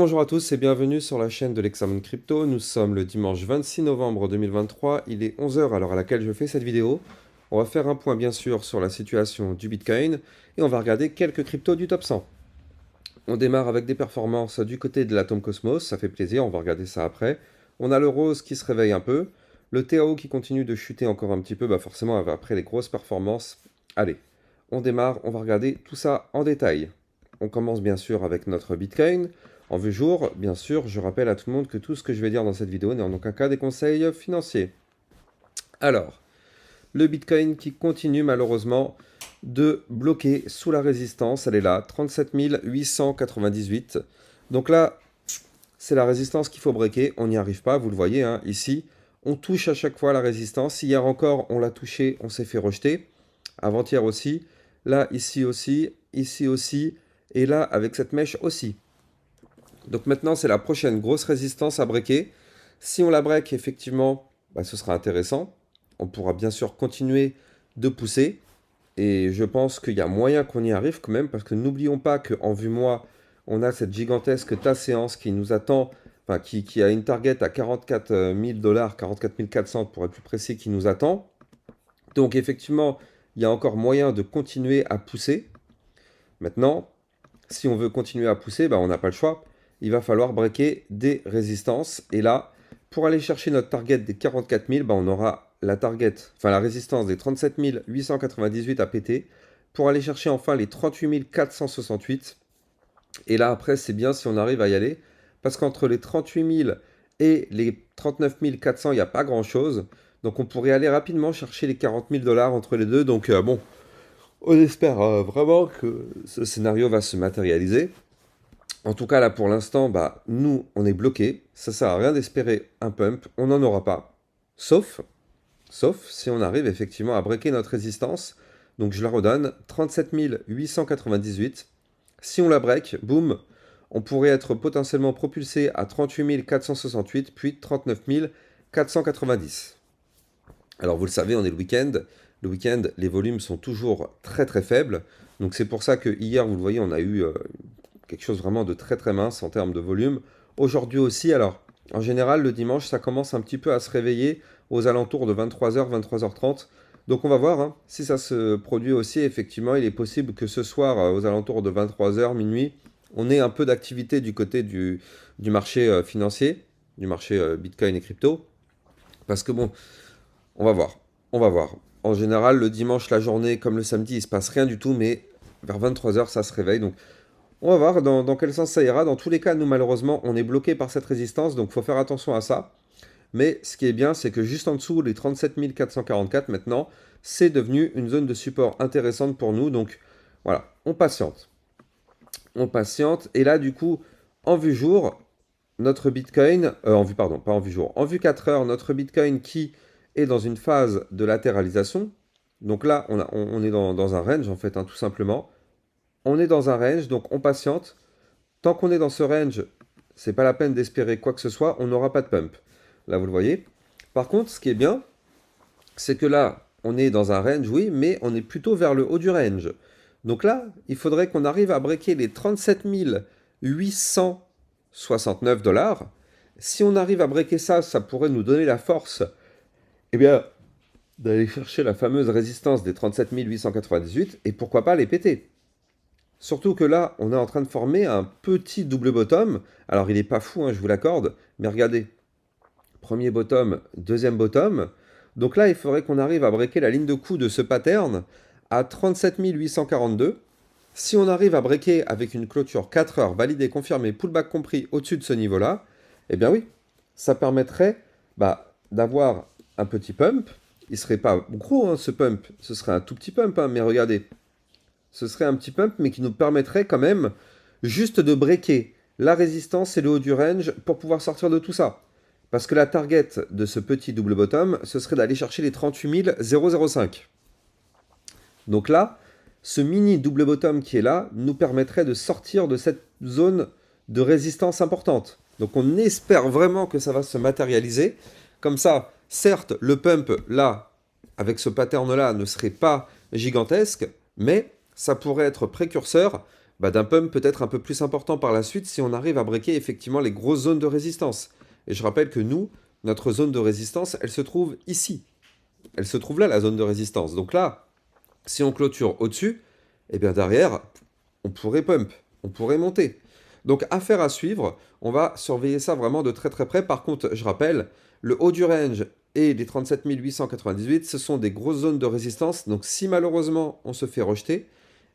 bonjour à tous et bienvenue sur la chaîne de l'Examen Crypto. Nous sommes le dimanche 26 novembre 2023, il est 11 h à l'heure à laquelle je fais cette vidéo. On va faire un point bien sûr sur la situation du Bitcoin et on va regarder quelques cryptos du top 100. On démarre avec des performances du côté de l'Atom Cosmos, ça fait plaisir, on va regarder ça après. On a le Rose qui se réveille un peu, le TAO qui continue de chuter encore un petit peu, forcément après les grosses performances. Allez, on démarre, on va regarder tout ça en détail. On commence bien sûr avec notre Bitcoin. En vue jour, bien sûr, je rappelle à tout le monde que tout ce que je vais dire dans cette vidéo n'est en aucun cas des conseils financiers. Alors, le Bitcoin qui continue malheureusement de bloquer sous la résistance, elle est là, 37 898. Donc là, c'est la résistance qu'il faut breaker, on n'y arrive pas, vous le voyez, hein, ici, on touche à chaque fois la résistance. Hier encore, on l'a touché, on s'est fait rejeter. Avant-hier aussi, là, ici aussi, et là, avec cette mèche aussi. Donc maintenant, c'est la prochaine grosse résistance à breaker. Si on la break, effectivement, ce sera intéressant. On pourra bien sûr continuer de pousser. Et je pense qu'il y a moyen qu'on y arrive quand même, parce que n'oublions pas qu'en vue mois, on a cette gigantesque tas séance qui nous attend, qui a une target à 44 000 $, 44 400 pour être plus précis, qui nous attend. Donc effectivement, il y a encore moyen de continuer à pousser. Maintenant, si on veut continuer à pousser, on n'a pas le choix. Il va falloir breaker des résistances. Et là, pour aller chercher notre target des 44 000, on aura la résistance des 37 898 à péter. Pour aller chercher enfin les 38 468. Et là, après, c'est bien si on arrive à y aller. Parce qu'entre les 38 000 et les 39 400, il n'y a pas grand-chose. Donc on pourrait aller rapidement chercher les 40 000 $ entre les deux. Donc bon, on espère vraiment que ce scénario va se matérialiser. En tout cas, là, pour l'instant, nous, on est bloqué. Ça sert à rien d'espérer un pump. On n'en aura pas. Sauf si on arrive effectivement à breaker notre résistance. Donc, je la redonne. 37 898. Si on la break, boum, on pourrait être potentiellement propulsé à 38 468, puis 39 490. Alors, vous le savez, on est le week-end. Le week-end, les volumes sont toujours très très faibles. Donc, c'est pour ça que hier, vous le voyez, on a eu quelque chose vraiment de très très mince en termes de volume. Aujourd'hui aussi, alors, en général, le dimanche, ça commence un petit peu à se réveiller aux alentours de 23 h, 23 h 30. Donc on va voir si ça se produit aussi. Effectivement, il est possible que ce soir, aux alentours de 23 h, minuit, on ait un peu d'activité du côté du marché financier, du marché Bitcoin et crypto. Parce que bon, on va voir. On va voir. En général, le dimanche, la journée, comme le samedi, il se passe rien du tout, mais vers 23 h, ça se réveille. Donc on va voir dans quel sens ça ira. Dans tous les cas, nous, malheureusement, on est bloqué par cette résistance, donc il faut faire attention à ça. Mais ce qui est bien, c'est que juste en dessous, les 37 444, maintenant, c'est devenu une zone de support intéressante pour nous. Donc voilà, on patiente. On patiente. Et là, du coup, en vue jour, notre Bitcoin, pas en vue jour, en vue 4 heures, notre Bitcoin qui est dans une phase de latéralisation. Donc là, on est dans un range, en fait, tout simplement. On est dans un range, donc on patiente. Tant qu'on est dans ce range, c'est pas la peine d'espérer quoi que ce soit, on n'aura pas de pump. Là, vous le voyez. Par contre, ce qui est bien, c'est que là, on est dans un range, oui, mais on est plutôt vers le haut du range. Donc là, il faudrait qu'on arrive à breaker les 37 869 $. Si on arrive à breaker ça, ça pourrait nous donner la force, d'aller chercher la fameuse résistance des 37 898 et pourquoi pas les péter. Surtout que là, on est en train de former un petit double bottom. Alors, il n'est pas fou, je vous l'accorde, mais regardez. Premier bottom, deuxième bottom. Donc là, il faudrait qu'on arrive à breaker la ligne de coup de ce pattern à 37 842. Si on arrive à breaker avec une clôture 4 heures validée, confirmée, pullback compris au-dessus de ce niveau-là, eh bien oui, ça permettrait d'avoir un petit pump. Il ne serait pas gros, ce pump. Ce serait un tout petit pump, mais regardez. Ce serait un petit pump, mais qui nous permettrait quand même juste de breaker la résistance et le haut du range pour pouvoir sortir de tout ça. Parce que la target de ce petit double bottom, ce serait d'aller chercher les 38 005. Donc là, ce mini double bottom qui est là nous permettrait de sortir de cette zone de résistance importante. Donc on espère vraiment que ça va se matérialiser. Comme ça, certes, le pump là, avec ce pattern là, ne serait pas gigantesque, mais ça pourrait être précurseur d'un pump peut-être un peu plus important par la suite si on arrive à breaker effectivement les grosses zones de résistance. Et je rappelle que nous, notre zone de résistance, elle se trouve ici. Elle se trouve là, la zone de résistance. Donc là, si on clôture au-dessus, eh bien derrière, on pourrait pump, on pourrait monter. Donc affaire à suivre, on va surveiller ça vraiment de très très près. Par contre, je rappelle, le haut du range et les 37 898, ce sont des grosses zones de résistance. Donc si malheureusement on se fait rejeter,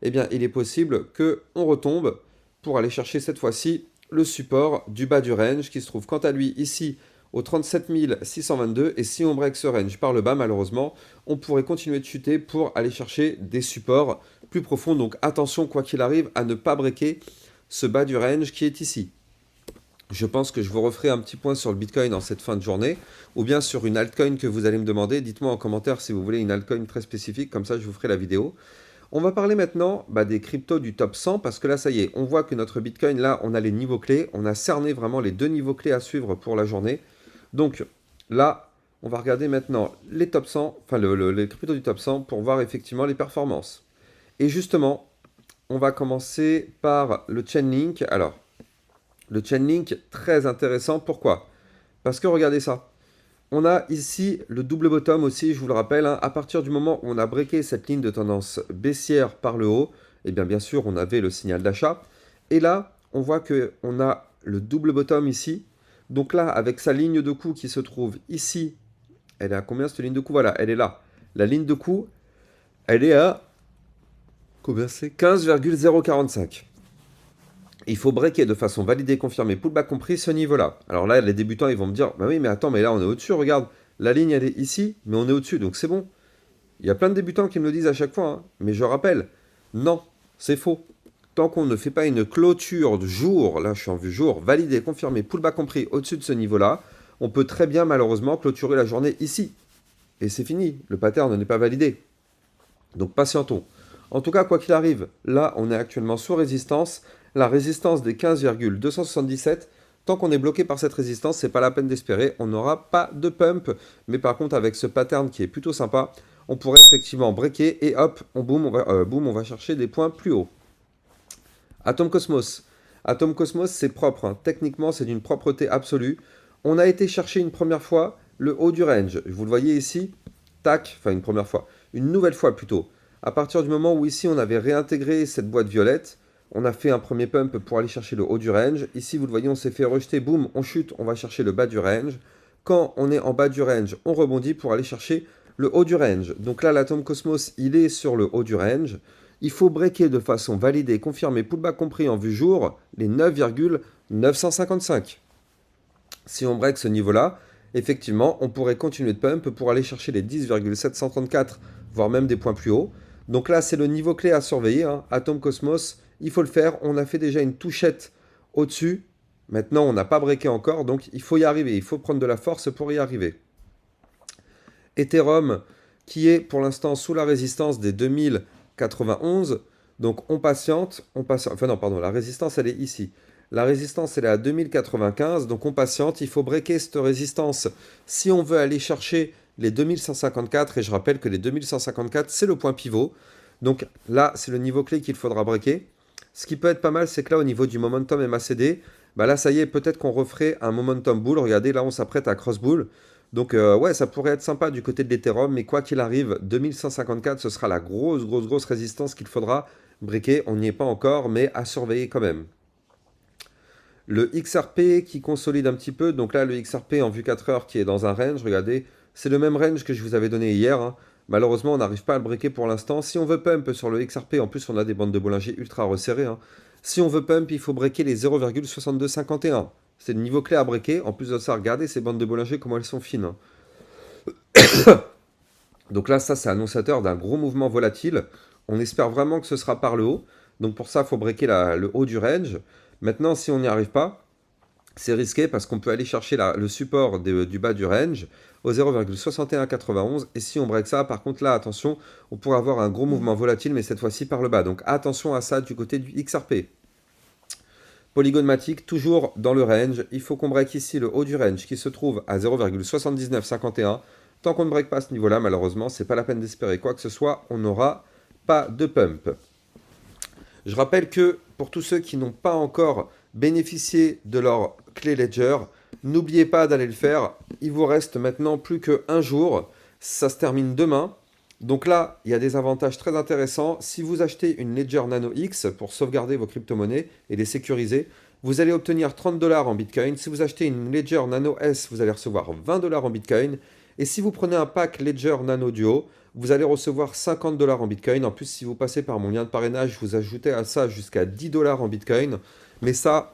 eh bien il est possible qu'on retombe pour aller chercher cette fois-ci le support du bas du range qui se trouve quant à lui ici au 37 622. Et si on break ce range par le bas, malheureusement, on pourrait continuer de chuter pour aller chercher des supports plus profonds. Donc attention, quoi qu'il arrive, à ne pas breaker ce bas du range qui est ici. Je pense que je vous referai un petit point sur le Bitcoin en cette fin de journée, ou bien sur une altcoin que vous allez me demander. Dites-moi en commentaire si vous voulez une altcoin très spécifique, comme ça je vous ferai la vidéo. On va parler maintenant des cryptos du top 100, parce que là, ça y est, on voit que notre Bitcoin, là, on a les niveaux clés. On a cerné vraiment les 2 niveaux clés à suivre pour la journée. Donc là, on va regarder maintenant les top 100, enfin les cryptos du top 100 pour voir effectivement les performances. Et justement, on va commencer par le Chainlink. Alors, le Chainlink, très intéressant. Pourquoi? Parce que regardez ça. On a ici le double bottom aussi, je vous le rappelle, hein. À partir du moment où on a breaké cette ligne de tendance baissière par le haut, et bien sûr, on avait le signal d'achat. Et là, on voit qu'on a le double bottom ici. Donc là, avec sa ligne de coup qui se trouve ici, elle est à combien cette ligne de coup? Voilà, elle est là. La ligne de coup, elle est à combien c'est? 15,045. Il faut breaker de façon validée, confirmée, pullback compris, ce niveau-là. Alors là, les débutants, ils vont me dire, bah oui, mais attends, mais là, on est au-dessus, regarde. La ligne, elle est ici, mais on est au-dessus, donc c'est bon. Il y a plein de débutants qui me le disent à chaque fois, hein. Mais je rappelle, non, c'est faux. Tant qu'on ne fait pas une clôture de jour, là, je suis en vue jour, validée, confirmée, pullback compris, au-dessus de ce niveau-là, on peut très bien, malheureusement, clôturer la journée ici. Et c'est fini, le pattern n'est pas validé. Donc patientons. En tout cas, quoi qu'il arrive, là, on est actuellement sous résistance. La résistance des 15,277, tant qu'on est bloqué par cette résistance, c'est pas la peine d'espérer. On n'aura pas de pump. Mais par contre, avec ce pattern qui est plutôt sympa, on pourrait effectivement breaker et hop, boom, on va chercher des points plus hauts. Atom Cosmos. Atom Cosmos, c'est propre, hein. Techniquement, c'est d'une propreté absolue. On a été chercher une première fois le haut du range. Vous le voyez ici. Tac, enfin une première fois. Une nouvelle fois plutôt. À partir du moment où ici, on avait réintégré cette boîte violette, on a fait un premier pump pour aller chercher le haut du range. Ici, vous le voyez, on s'est fait rejeter. Boum, on chute, on va chercher le bas du range. Quand on est en bas du range, on rebondit pour aller chercher le haut du range. Donc là, l'Atom Cosmos, il est sur le haut du range. Il faut breaker de façon validée, confirmée, pullback compris en vue jour, les 9,955. Si on break ce niveau-là, effectivement, on pourrait continuer de pump pour aller chercher les 10,734, voire même des points plus hauts. Donc là, c'est le niveau clé à surveiller, hein. Atom Cosmos, il faut le faire. On a fait déjà une touchette au-dessus. Maintenant, on n'a pas breaké encore, donc il faut y arriver. Il faut prendre de la force pour y arriver. Ethereum, qui est pour l'instant sous la résistance des 2091. Donc on patiente, enfin non, pardon, la résistance, elle est ici. La résistance, elle est à 2095, donc on patiente. Il faut breaker cette résistance si on veut aller chercher les 2154. Et je rappelle que les 2154, c'est le point pivot. Donc là, c'est le niveau clé qu'il faudra breaker. Ce qui peut être pas mal, c'est que là, au niveau du momentum MACD, là, ça y est, peut-être qu'on referait un momentum bull. Regardez, là, on s'apprête à cross bull. Donc, ouais, ça pourrait être sympa du côté de l'Ethereum, mais quoi qu'il arrive, 2154, ce sera la grosse résistance qu'il faudra breaker. On n'y est pas encore, mais à surveiller quand même. Le XRP qui consolide un petit peu. Donc là, le XRP en vue 4 heures qui est dans un range, regardez, c'est le même range que je vous avais donné hier, hein. Malheureusement, on n'arrive pas à le breaker pour l'instant. Si on veut pump sur le XRP, en plus, on a des bandes de Bollinger ultra resserrées, hein. Si on veut pump, il faut breaker les 0,6251. C'est le niveau clé à breaker. En plus de ça, regardez ces bandes de Bollinger, comment elles sont fines, hein. Donc là, ça, c'est annonçateur d'un gros mouvement volatile. On espère vraiment que ce sera par le haut. Donc pour ça, il faut breaker le haut du range. Maintenant, si on n'y arrive pas, c'est risqué parce qu'on peut aller chercher le support du bas du range au 0,6191. Et si on break ça, par contre, là, attention, on pourrait avoir un gros mouvement volatile, mais cette fois-ci par le bas. Donc attention à ça du côté du XRP. Polygon Matic, toujours dans le range. Il faut qu'on break ici le haut du range qui se trouve à 0,7951. Tant qu'on ne break pas ce niveau-là, malheureusement, c'est pas la peine d'espérer quoi que ce soit. On n'aura pas de pump. Je rappelle que pour tous ceux qui n'ont pas encore bénéficié de leur clé Ledger, n'oubliez pas d'aller le faire. Il vous reste maintenant plus qu'un jour. Ça se termine demain. Donc là, il y a des avantages très intéressants. Si vous achetez une Ledger Nano X pour sauvegarder vos crypto-monnaies et les sécuriser, vous allez obtenir 30 dollars en Bitcoin. Si vous achetez une Ledger Nano S, vous allez recevoir 20 dollars en Bitcoin. Et si vous prenez un pack Ledger Nano Duo, vous allez recevoir 50 dollars en Bitcoin. En plus, si vous passez par mon lien de parrainage, vous ajoutez à ça jusqu'à 10 dollars en Bitcoin. Mais ça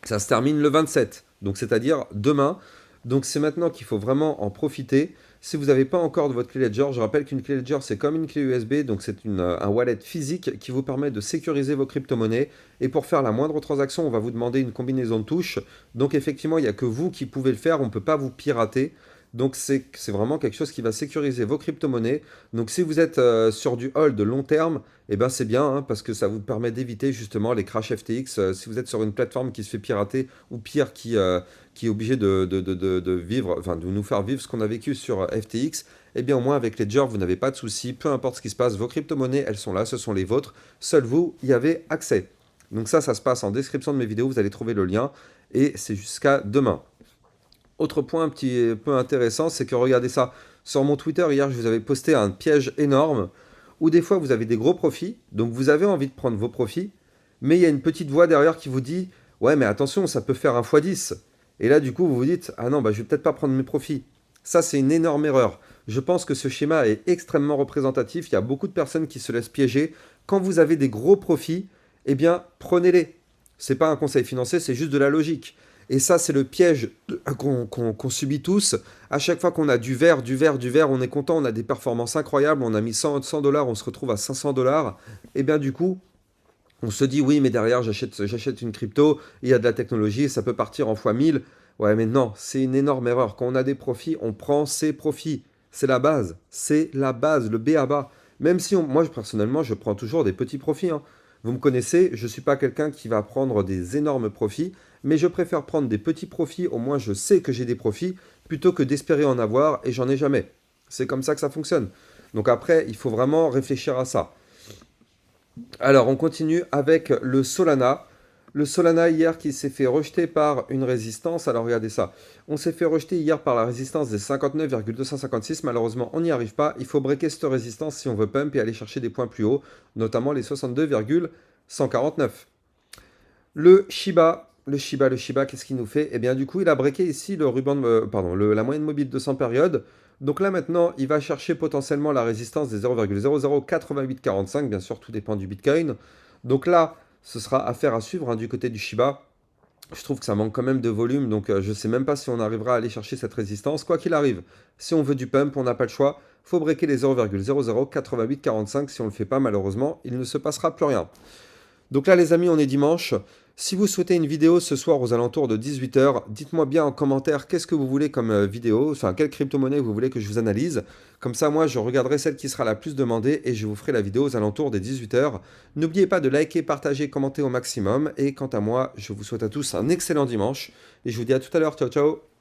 se termine le 27, donc c'est-à-dire demain. Donc c'est maintenant qu'il faut vraiment en profiter. Si vous n'avez pas encore de votre clé Ledger, je rappelle qu'une clé Ledger c'est comme une clé USB, donc c'est un wallet physique qui vous permet de sécuriser vos crypto-monnaies. Et pour faire la moindre transaction, on va vous demander une combinaison de touches. Donc effectivement, il n'y a que vous qui pouvez le faire, on ne peut pas vous pirater. Donc c'est vraiment quelque chose qui va sécuriser vos crypto-monnaies. Donc si vous êtes sur du hold de long terme, eh ben c'est bien hein, parce que ça vous permet d'éviter justement les crashs FTX. Si vous êtes sur une plateforme qui se fait pirater ou pire qui est obligé de vivre, enfin de nous faire vivre ce qu'on a vécu sur FTX, eh bien au moins avec Ledger vous n'avez pas de soucis. Peu importe ce qui se passe, vos crypto-monnaies elles sont là, ce sont les vôtres. Seul vous y avez accès. Donc ça se passe en description de mes vidéos, vous allez trouver le lien et c'est jusqu'à demain. Autre point un petit peu intéressant, c'est que regardez ça. Sur mon Twitter, hier, je vous avais posté un piège énorme où des fois vous avez des gros profits, donc vous avez envie de prendre vos profits, mais il y a une petite voix derrière qui vous dit ouais, mais attention, ça peut faire un x10. Et là, du coup, vous vous dites ah non, bah, je vais peut-être pas prendre mes profits. Ça, c'est une énorme erreur. Je pense que ce schéma est extrêmement représentatif. Il y a beaucoup de personnes qui se laissent piéger. Quand vous avez des gros profits, eh bien, prenez-les. C'est pas un conseil financier, c'est juste de la logique. Et ça, c'est le piège qu'on subit tous. À chaque fois qu'on a du vert, on est content, on a des performances incroyables, on a mis 100 dollars, on se retrouve à 500 dollars. Et bien du coup, on se dit oui, mais derrière, j'achète une crypto, il y a de la technologie, ça peut partir en x1000. Ouais, mais non, c'est une énorme erreur. Quand on a des profits, on prend ses profits. C'est la base. C'est la base, le B à bas. Même si moi, personnellement, je prends toujours des petits profits, hein. Vous me connaissez, je ne suis pas quelqu'un qui va prendre des énormes profits, mais je préfère prendre des petits profits, au moins je sais que j'ai des profits, plutôt que d'espérer en avoir et j'en ai jamais. C'est comme ça que ça fonctionne. Donc après, il faut vraiment réfléchir à ça. Alors, on continue avec le Solana. Le Solana hier qui s'est fait rejeter par une résistance. Alors regardez ça. On s'est fait rejeter hier par la résistance des 59,256. Malheureusement, on n'y arrive pas. Il faut breaker cette résistance si on veut pump et aller chercher des points plus hauts, notamment les 62,149. Le Shiba, qu'est-ce qu'il nous fait? Eh bien, du coup, il a breaké ici le ruban, la moyenne mobile de 100 périodes. Donc là, maintenant, il va chercher potentiellement la résistance des 0,008845. Bien sûr, tout dépend du Bitcoin. Donc là, ce sera affaire à suivre hein, du côté du Shiba. Je trouve que ça manque quand même de volume, donc je ne sais même pas si on arrivera à aller chercher cette résistance. Quoi qu'il arrive, si on veut du pump, on n'a pas le choix. Il faut breaker les 0,008845. Si on ne le fait pas, malheureusement, il ne se passera plus rien. Donc là, les amis, on est dimanche. Si vous souhaitez une vidéo ce soir aux alentours de 18 h, dites-moi bien en commentaire qu'est-ce que vous voulez comme vidéo, enfin quelle crypto-monnaie vous voulez que je vous analyse. Comme ça, moi, je regarderai celle qui sera la plus demandée et je vous ferai la vidéo aux alentours des 18 h. N'oubliez pas de liker, partager, commenter au maximum. Et quant à moi, je vous souhaite à tous un excellent dimanche et je vous dis à tout à l'heure. Ciao, ciao!